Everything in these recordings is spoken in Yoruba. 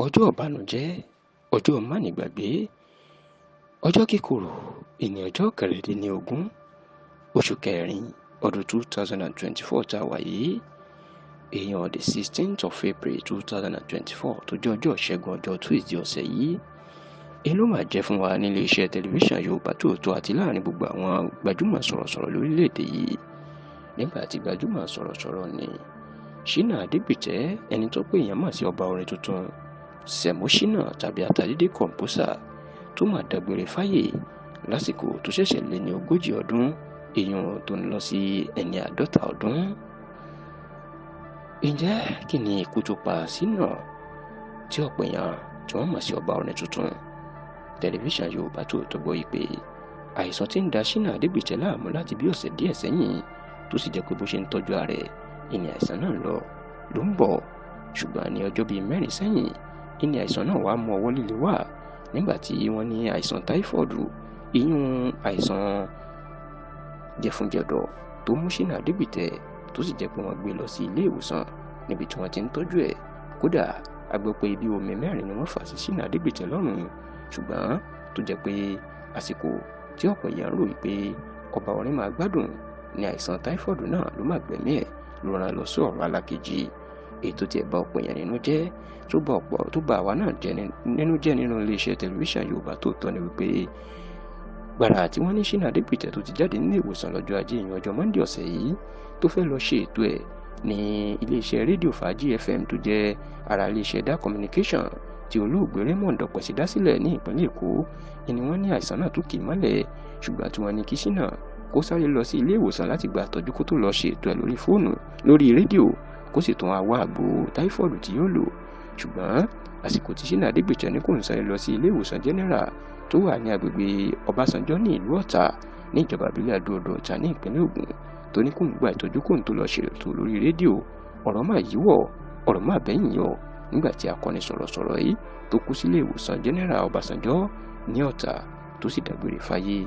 ọjọ́ ìbànújẹ́, ọjọ́ mánigbàgbé, ọjọ́ kíkorò, ìní ọjọ́ kẹrìndínlógún oṣù kẹrin ọdún 2024 tá a wà yìí, èèyàn the 16th of April 2024 tó jẹ́ ọjọ́ ìṣẹ́gun ọjọ́ Tuesday ọ̀sẹ̀ yìí. èyí ló máa jẹ́ fún wa nílé iṣẹ́ tẹlifíṣàn Yorùbá Tòótọ́ àti láàrin gbogbo àwọn gbajúmọ̀ sọ̀rọ̀sọ̀rọ̀ lórílẹ̀‐èdè yìí. nígbà tí gbajúmọ̀ sọ̀rọ̀sọ̀rọ̀ ni Ṣínà Adégbìtẹ́, ẹni tó pé èèyàn mọ̀ sí ọba orin tuntun Sẹ̀mó Ṣínà tàbí Àtàdédé kọ̀ǹpúsà, tó máa dágbére fáyé lásìkò tó ṣẹ̀ṣẹ̀ lé ní 40 ọdún, èèyàn tó ń lọ sí ẹni 50 ọdún. ǹjẹ́ kí ni ikú tó pa Ṣínà tí ọ̀pọ̀ èèyàn tí wọ́n mọ̀ sí ọba orin tuntun? Tẹlifíṣàn Yorùbá Tòótọ́ gbọ́ yìí pé àìsàn tí ń da Ṣínà Adégbìtẹ́ láàmú láti bí ọ̀sẹ̀ díẹ̀ sẹ́yìn, tó sì jẹ́ pé bó ṣe ń tọ́jú ara ẹ̀ ìní àìsàn náà ló ń bọ̀. ṣùgbọ́n ní ọjọ́ bíi 4 sẹ́yìn, ìní àìsàn náà wá mú ọwọ́ líle wá nígbà tí wọ́n ní àìsàn táífọ́ọ̀dù, ìyún àìsàn jẹ̀funjẹ̀dọ̀ tó mú Ṣínà Adégbìtẹ́, tó sì jẹ́ pé wọ́n gbé lọ sí ilé ìwòsàn níbi tí wọ́n ti ń tọ́jú ẹ̀. kódà a gbọ́ pé ibi omi 4 ni wọ́n fà sí Ṣínà Adégbìtẹ́ lọ́rùn, ṣùgbọ́n tó jẹ́ pé àsìkò tí ọ̀pọ̀ èèyàn rò wípé ọba orin máa gbádùn ní àìsàn táífọ́ọ̀dù náà ló máa gbẹ̀mí ẹ̀, ló rán lọ sí ọ̀run alákejì. èyí tó tiẹ̀ bá ọ̀pọ̀ èèyàn nínú jẹ́, tó bá àwa náà nínú jẹ́ nínú iléeṣẹ́ tẹlifíṣàn Yorùbá Tòótọ́ ni wípé gbàrà tí wọ́n ní Ṣínà Adégbìtẹ́ tó ti jáde nílé ìwòsàn lọ́jọ́ ajé ìyẹn ọjọ́ Monday ọ̀sẹ̀ yìí, tó fẹ́ lọ ṣe ètò ẹ̀ ní iléeṣẹ́ rédíò Fàájì FM tó jẹ́ ara iléeṣẹ́ dá communication tí olóògbé Raymond Ọ̀pẹ̀sì dá sílẹ̀ ní ìpínlẹ̀ Èkó, ni wọ́n ní àìsàn náà tún kì í mọ́lẹ̀. ṣùgbọ́n tí wọ́n ní kí Ṣínà kó sáré lọ sí ilé ìwòsàn láti gba àtọ́jú kó tó lọ ṣe ètò ẹ̀ lórí fóònù lórí rédíò, kó sì tún wá àgbo táífọ́ọ̀dù tí yóò lò. ṣùgbọ́n àsìkò tí Ṣínà Adégbìtẹ́ ní kò ń sáré lọ sí ilé ìwòsàn general tó wà ní agbègbè Ọbásanjọ́ ní ìlú Ọ̀tà ní ìjọba ìbílẹ̀ Adó-Odò Ọ̀tà ní ìpínlẹ̀ Ògùn, tó ní kò ń gba ìtọ́jú kó ń tó lọ ṣe ètò lórí rédíò, ọ̀rọ̀ máa yíwọ̀, ọ̀rọ̀ máa bẹ́yìn yọ nígbà tí akọni sọ̀rọ̀sọ̀rọ̀ yìí tó kú sílé ìwòsàn general Ọbásanjọ́ ní Ọ̀tà tó sì dágbére fáyé.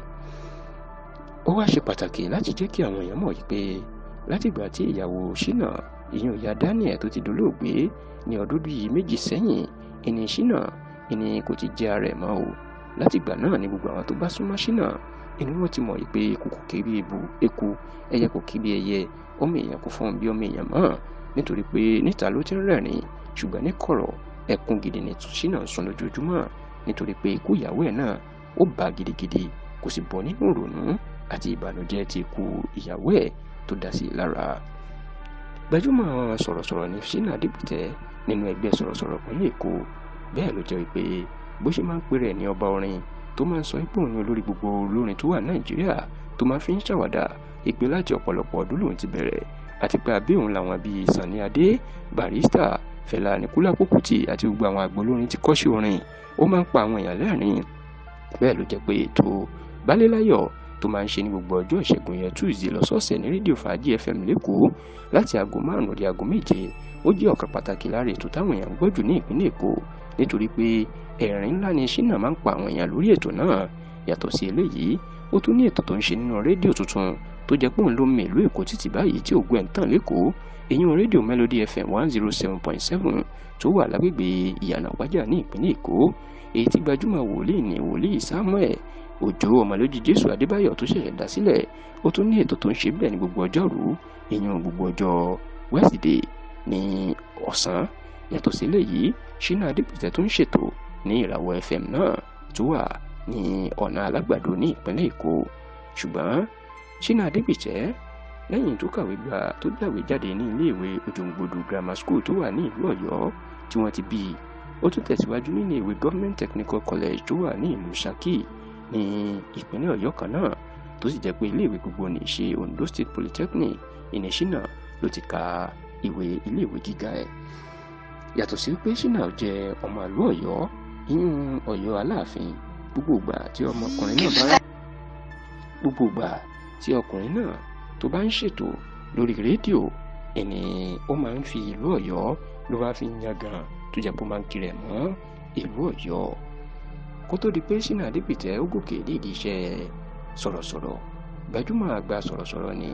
ó wá ṣe pàtàkì láti jẹ́ kí àwọn èèyàn mọ̀ pé látìgbà tí ìyàwó Ṣínà, ìyẹn ìyá Daniel tó ti dolóògbé ní ọdún bíi 2 sẹ́yìn, ìní Ṣínà kò ti jẹ́ ara ẹ̀ mọ́ o. látìgbà náà ni gbogbo àwọn tó bá súnmọ́ Ṣínà wọ́n ti mọ̀ pé eku kò ké bí eku, ẹyẹ kò ké bí ẹyẹ, ọmọ èèyàn kò fọ́n bí ọmọ èèyàn mọ́, nítorí pé níta ló ti ń rẹ́rìn, ṣùgbọ́n ní kọ̀rọ̀ ẹkún gidi ni Ṣínà ń sun lójoojúmọ́, nítorí pé ikú ìyàwó ẹ̀ náà ó bá gidigidi, kò sì bọ́ nínú ìrònú àti ìbànújẹ́ tí ikú ìyàwó ẹ̀ tó dá sí lára. gbajúmọ̀ sọ̀rọ̀sọ̀rọ̀ ni Ṣínà Adégbìtẹ́ nínú ẹgbẹ́ sọ̀rọ̀sọ̀rọ̀ pẹ̀lú Èkó. bẹ́ẹ̀ ló jẹ́ pé bó ṣe máa ń pè rẹ̀ ní ọba orin, tó máa ń sọ ipò òun ní olórí gbogbo olórin tó wà Nàìjíríà, tó máa fi ń ṣàwàdà ìpè láti ọ̀pọ̀lọpọ̀ ọdún lòun ti bẹ̀rẹ̀, àti pé abẹ́ òun làwọn bíi Sàní Adé, Barrister, Fẹlá Aníkúlápó Kútì àti gbogbo àwọn àgbà olórin ti kọ́ṣẹ́ orin. ó máa ń pa àwọn èèyàn lẹ́rìn. bẹ́ẹ̀ ló jẹ́ pé ètò Bálẹ́láyọ̀ tó máa ń ṣe ní gbogbo ọjọ́ ìṣẹ́gun yẹn Tuesday lọ́sọ̀ọ̀sẹ̀ ní rédíò Fàájì FM lẹ́kọ̀ọ́ láti aago 5 di aago 7, ó jẹ́ ọ̀kan pàtàkì lára ètò táwọn èèyàn ń gbọ́ jù ní ìpínlẹ̀ Èkó, nítorí pé ẹ̀rín ńlá ni Ṣínà máa ń pa àwọn èèyàn lórí ètò náà. yàtọ̀ sí eléyìí, ó tún ní ètò tó ń ṣe nínú rédíò tuntun tó jẹ́ pé òun ló mì ìlú Èkó títí báyìí tí ògo ẹ̀ ń tàn lẹ́kọ̀ọ́, èyí rédíò Melody FM 107.7 tó wà lágbègbè Ìyànà Pàjá ní ìpínlẹ̀ Èkó, èyí tí gbajúmọ̀ wòlíì ní wòlíì Samuel Òjó ọmọlójú Jésù Adébáyọ̀ tó ṣẹ̀ṣẹ̀ dá sílẹ̀. ó tún ní ètò tó ń ṣe bẹ́ẹ̀ ní gbogbo ọjọ́rú, èyí gbogbo ọjọ́ Wednesday ní ọ̀sán. yàtọ̀ sí eléyìí, Ṣínà Adégbìtẹ́ tó ń ṣètò ní Ìràwọ̀ FM náà tó wà ní ọ̀nà Alágbàdo ní ìpínlẹ̀ Èkó. ṣùgbọ́n Ṣínà Adégbìtẹ́ lẹ́yìn tó kàwé jáde ní iléèwé Òjòǹgbòdù Grammar School tó wà ní ìlú Ọ̀yọ́ tí wọ́n ti bí i, ó tún tẹ̀síwájú nínú ìwé Government Technical College tó wà ní ìlú Ṣakí ní ìpínlẹ̀ Ọ̀yọ́ kan náà, tó sì jẹ́ pé iléèwé gbogbo ní ṣe Ondo State Polytechnic ìní Ṣínà ló ti ka iléèwé gíga ẹ̀. yàtọ̀ sí pé Ṣínà jẹ́ ọmọ ìlú Ọ̀yọ́, ìyún Ọ̀yọ́ Aláàfin, gbogbo ìgbà tí ọkùnrin náà tó bá ń ṣètò lórí rédíò, ó máa ń fi ìlú Ọ̀yọ́ ló wá fi ń yangàn, tó jẹ́ pé ó máa ń kiri ẹ̀ mọ́ ìlú Ọ̀yọ́. kó tó di pé Ṣínà Adégbìtẹ́ ó gòkè nídìí iṣẹ́ sọ̀rọ̀sọ̀rọ̀, gbajúmọ̀ àgbà sọ̀rọ̀sọ̀rọ̀ ni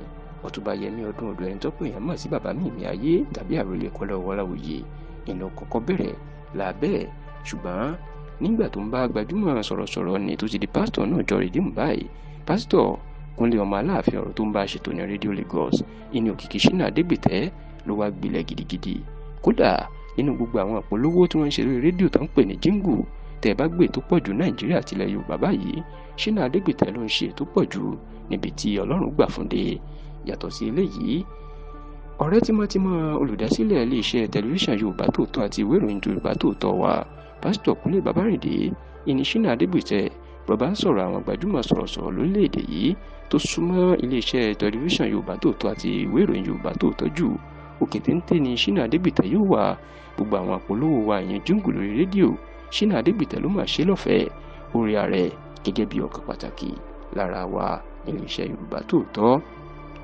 Ọ̀túnba Yẹmí Ọdúnodò, ẹni tó pé èèyàn mọ̀ sí bàbá Mímì Ayé tàbí Àròlé Kọ́lá Ọláoyè, ìlú kọ́kọ́ bẹ̀rẹ̀ làbẹ́ ṣùgbọ́n nígbà tó ń bá gbajúmọ̀ sọ̀rọ̀sọ̀rọ̀ ni tó ti di pásítọ̀ náà jọ rìdíìmù báyìí pásítọ̀ Kúnlé ọmọ Aláàfin ọ̀rọ̀ tó ń bá ṣètò ní rédíò Lagos ìní òkìkí Ṣínà Adégbìtẹ́ ló wá gbilẹ̀ gidigidi kódà nínú gbogbo àwọn ìpolówó tí wọ́n ń ṣe lórí rédíò tó ń pè ní jíngù tẹ́ bá gbé tó pọ̀ jù Nàìjíríà àti ilẹ̀ Yorùbá báyìí Ṣínà Adégbìtẹ́ ló ń ṣe tó pọ̀ jù níbi tí Ọlọ́run gbà fún dé yàtọ̀ sí eléyìí ọ̀rẹ́ tímọ́tímọ́ olùdásílẹ̀ iléeṣẹ́ tẹlifíṣàn Yorùbá Tòótọ́ àti ìwé ìròyìn Yorùbá Tòótọ́ wa pásítọ̀ Kúnlé Babárìndé ìní Ṣínà Adégbìtẹ́ bàbá ń sọ̀rọ̀ àwọn gbajúmọ̀ sọ̀rọ̀sọ̀rọ̀ lórílẹ̀‐èdè yìí tó súnmọ́ iléeṣẹ́ tẹlifíṣàn Yorùbá Tòótọ́ àti ìwé ìròyìn Yorùbá Tòótọ́ jù òkè téńté ni Ṣínà Adégbìtẹ́ yóò wà gbogbo àwọn àpolówó wa ìyẹn jíngù lórí rédíò Ṣínà Adégbìtẹ́ ló máa ṣe lọ́fẹ̀ẹ́ orí ààrẹ gẹ́gẹ́ bí ọ̀kan pàtàkì lára wa iléeṣẹ́ Yorùbá Tòótọ́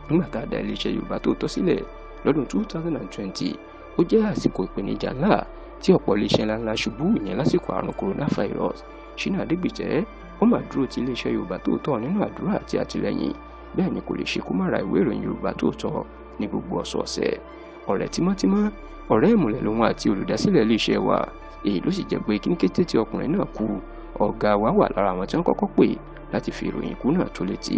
nígbà tá a dá iléeṣẹ́ Yorùbá Tòótọ́ sílẹ̀ lọ́dún 2020 ó jẹ́ àsìkò ìpèníjà ńlá tí ọ̀pọ̀ iléeṣẹ́ ńláńlá ṣubú ìyẹn lásìkò àrùn coronavirus Ṣínà Adégbìtẹ́ ó máa dúró ti iléeṣẹ́ Yorùbá Tòótọ́ nínú àdúrà àti àtìlẹ́yìn bẹ́ẹ̀ ni kò lè ṣe kó má ra ìwé ìròyìn Yorùbá Tòótọ́ ní gbogbo ọ̀sọ̀ọ̀sẹ̀ ọ̀rẹ́ tímọ́tímọ́ ọ̀rẹ́ ìmùlẹ̀ lòun àti olùdásílẹ̀ iléeṣẹ́ wa èyí ló sì jẹ́ pé kí ní kété tí ọkùnrin náà kú ọ̀gá wa wà lára àwọn tí wọ́n kọ́kọ́ pè láti fi ìròyìn ikú náà tó létí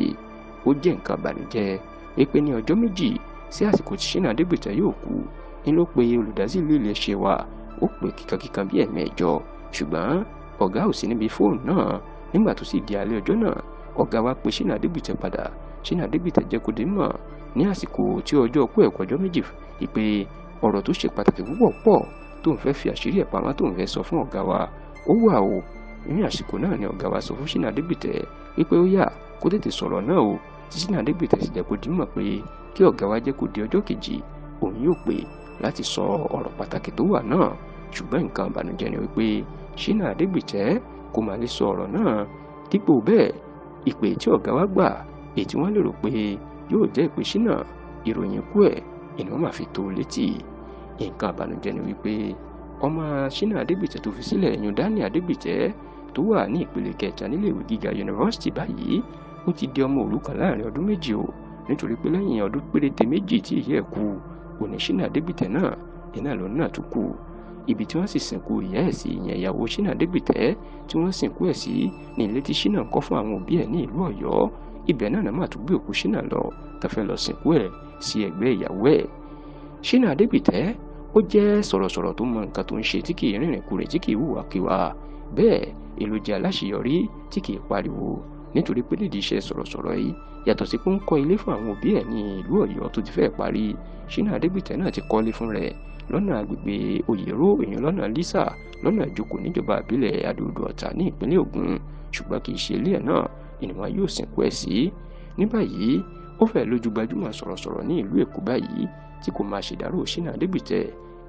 ó jẹ́ nǹkan ìbànújẹ́ pé ní ọjọ́ méjì sí àsìkò tí Ṣínà Adégbìtẹ́ yóò kú ní ló pe olùdásílẹ̀ iléeṣẹ́ wa ó pè kíkankíkan bí ẹ̀mẹ́jọ ṣùgbọ́n ọ̀gá ò sí níbi fóònù náà nígbà tó sì di alẹ́ ọjọ́ náà ọ̀gá wa pe Ṣínà Adégbìtẹ́ padà Ṣínà Adégbìtẹ́ jẹ́ kó dé mọ̀ ní àsìkò tí ọjọ́ kú ẹ̀kọ́ ọjọ́ méjì ìpè ọ̀rọ̀ tó ṣe pàtàkì púpọ̀ pọ̀ tó ń fẹ́ fi àṣírí ẹ̀ pamọ́ tó ń fẹ́ sọ fún ọ̀gá wa ó wà o ní àsìkò náà ni ọ̀gá wa sọ fún Ṣínà Adégbìtẹ́ wípé ó yá kó tètè sọ̀rọ̀ náà o tí Ṣínà Adégbìtẹ́ sì jẹ́ kó dé mọ̀ pé kí ọ̀gá wa jẹ́ kó di ọjọ́ kejì òun yóò pè láti sọ ọ̀rọ̀ pàtàkì tó wà náà ṣùgbọ́n nǹkan ìbànújẹ́ ni wípé Ṣínà Adégbìtẹ́ kò máa lè sọ ọ̀rọ̀ náà dípò bẹ́ẹ̀ ìpè tí ọ̀gá wa gbà èyí tí wọ́n lérò pé yóò jẹ́ ìpè Ṣínà ìròyìn ikú ẹ̀ ìní wọ́n máa fi tó létí nǹkan ìbànújẹ́ ni wípé ọmọ Ṣínà Adégbìtẹ́ tó fi sílẹ̀ ẹ̀yìn Daniel Adégbìtẹ́ tó wà ní ìpele kẹta nílé ìwé gíga yunifásitì báyìí ó ti di ọmọ òrukàn láàrin ọdún méjì o nítorí pé lẹ́yìn ọdún péréte méjì tí ìyá ẹ̀ kú òní Ṣínà Adégbìtẹ́ náà iná lòun náà tún kú ibi tí wọ́n sì sìnkú ìyá ẹ̀ sí ìyẹn ìyàwó Ṣínà Adégbìtẹ́ tí wọ́n sìnkú ẹ̀ sí ní ilé tí Ṣínà ń kọ́ fún àwọn òbí ẹ̀ ní ìlú Ọ̀yọ́ ibẹ̀ náà máa tún gbé òkú Ṣínà lọ tó fẹ́ lọ sìnkú ẹ̀ sí ẹ̀gbẹ́ ìyàwó ẹ̀ Ṣínà Adégbìtẹ́ ó jẹ́ sọ̀rọ̀sọ̀rọ̀ tó mọ nǹkan tó ń ṣe tí kì í rìnrìn kúrè tí kì í hùwàkiwà bẹ́ẹ̀ èlò jẹ́ aláṣeyọrí tí kì í pariwo nítorí pé nídìí iṣẹ́ sọ̀rọ̀sọ̀rọ̀ yìí yàtọ̀ sí pé ń kọ́ ilé fún àwọn òbí ẹ̀ ní ìlú Ọ̀yọ́ tó ti fẹ́ parí Ṣínà Adégbìtẹ́ náà ti kọ́lé fún rẹ̀ lọ́nà agbègbè Òyèró èèyàn lọ́nà Lísà lọ́nà Ìjókòó níjọba ìbílẹ̀ Adó-Odò Ọ̀tà ní ìpínlẹ̀ Ògùn ṣùgbọ́n kì í ṣe ilé ẹ̀ náà ìníwọ̀n yóò sìnkú ẹ̀ sí ní báyìí ó fẹ́ lójú gbajúmọ̀ sọ̀rọ̀sọ̀rọ̀ ní ìlú Èkó báyìí tí kò máa ṣèdárò Ṣínà Adégbìtẹ́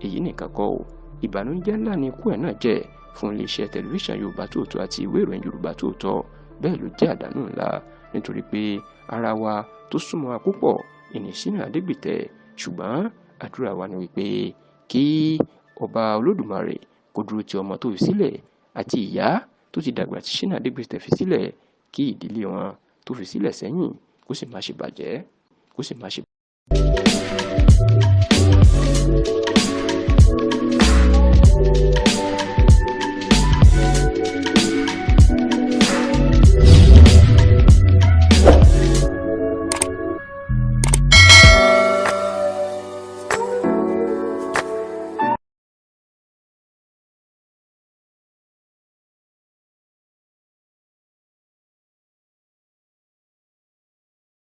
èyí nìkan kọ́ ò ìbànújẹ́ ńlá ni ikú ẹ̀ náà jẹ́ fún iléeṣẹ́ tẹlifíṣàn Yorùbá Tòótọ́ àti ìwé ìròyìn Yorùbá Tòótọ́ bẹ́ẹ̀ ló jẹ́ àdánù ńlá nítorí pé ara wa tó súnmọ́ wa púpọ̀ ìní Ṣínà Adégbìtẹ́ ṣùgbọ́n àdúrà wa ni wípé kí ọba Olódùmarè kó dúró ti ọmọ tó fi sílẹ̀ àti ìyá tó ti dàgbà tí Ṣínà Adégbìtẹ́ fi sílẹ̀ kí ìdílé wọn tó fi sílẹ̀ sẹ́yìn kó sì má ṣe bàjẹ́ kó sì má ṣe